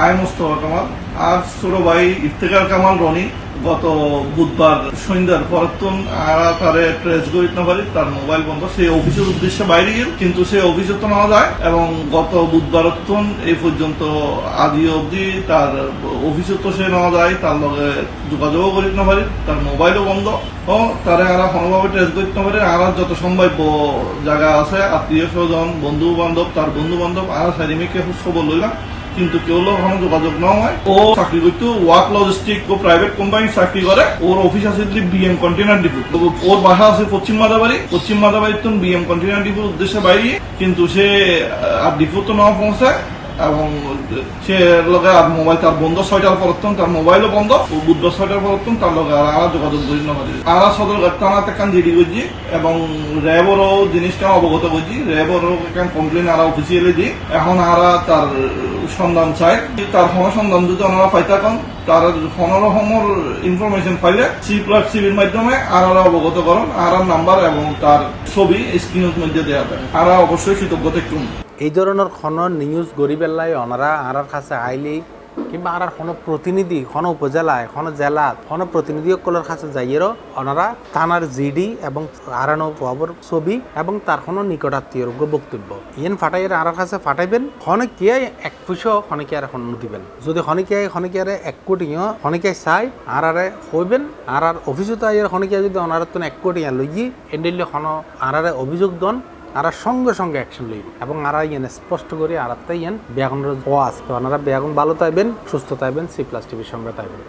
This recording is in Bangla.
আই মোস্তফা কামাল আর ছোট ভাই ইফতেখার কামাল রনি গত বুধবার সন্ধ্যার পরতন তারে ট্রেস করিতে না পারি, তার মোবাইল বন্ধ। সে অফিসের উদ্দেশ্যে বাইরে গেল, কিন্তু সে অফিসে তো নেওয়া যায় এবং গত বুধবার এই পর্যন্ত আদি অবধি তার অফিসে তো সে নেওয়া যায়, তার লগে যোগাযোগও করিতে না পারি, তার মোবাইলও বন্ধ। ও তারে আর কোনোভাবে ট্রেস করতে না পারি। আর যত সম্ভাব্য জায়গা আছে, আত্মীয় স্বজন, বন্ধু বান্ধব, তার বন্ধু বান্ধব আর সারিমিকে খবর লইলাম, কিন্তু কেউ কোনো যোগাযোগ না হয়। ও চাকরি করতো ওয়ার্ক লজিস্টিক ও প্রাইভেট কোম্পানি চাকরি করে। ওর অফিস আছে বিএম কন্টেনার ডিপো। ওর বাসা আছে পশ্চিম মাদাবাড়ি তো বিএম কন্টেনার ডিপোর উদ্দেশ্যে বাইরে, কিন্তু সে আর ডিপো তো না পৌঁছায় এবং সে লগে আর মোবাইল তার বন্ধ 6টার পরতন, তার মোবাইলও বন্ধ। ও বুধবার 6টার পরতন তার লগে আর যোগাযোগ করি না পারি। আর সদর থানাতে কান জিডি করছি এবং র্যাবরও জিনিসটা অবগত করছি। র্যাবরও কমপ্লেন আর অফিসিয়ালি দিই। এখন আর তার সন্ধান চাই, তার সন্ধান যদি ওনারা পাইতে পান, তার 15 ইনফরমেশন পাইলে সিবির মাধ্যমে আর অবগত করেন। আর নাম্বার এবং তার ছবি স্ক্রিনের মধ্যে দেওয়া যায়। আর অবশ্যই কৃতজ্ঞ থাকুন। এই ধরনের কোনো নিউজ গরিবেল্লাই ওনারা আর কাছে আইলি কিংবা আর কোনো প্রতিনিধি কোনো উপজেলায় কোনো জেলাত কোনো প্রতিনিধিসকলের কাছে যাইয়েরও ওনারা থানার জিডি এবং আরানো খবর ছবি এবং তার কোনো নিকটাত্মীয়র বক্তব্য ইয়েন ফাটাইয়ের আর কাছে ফাটাইবেন। খনিকে এক পয়সা খনিকে আর এখন দিবেন। যদি খনিকে এক কোটিও খনিকে চাই আর হইবেন আর অফিসও তাই খনিকে যদি ওনার তো 1 কোটি লইয়ে এন্ডিলে কোনো আর অভিযোগ দন আর সঙ্গে সঙ্গে অ্যাকশন লইব এবং আর ইয়েন স্পষ্ট করে আর তাই ইয়েন ব্যাগুনের ওয়াজ তো ওনারা ব্যাগুন ভালো তাইবেন, সুস্থ তাইবেন, C+ টিভির সঙ্গে তাইবেন।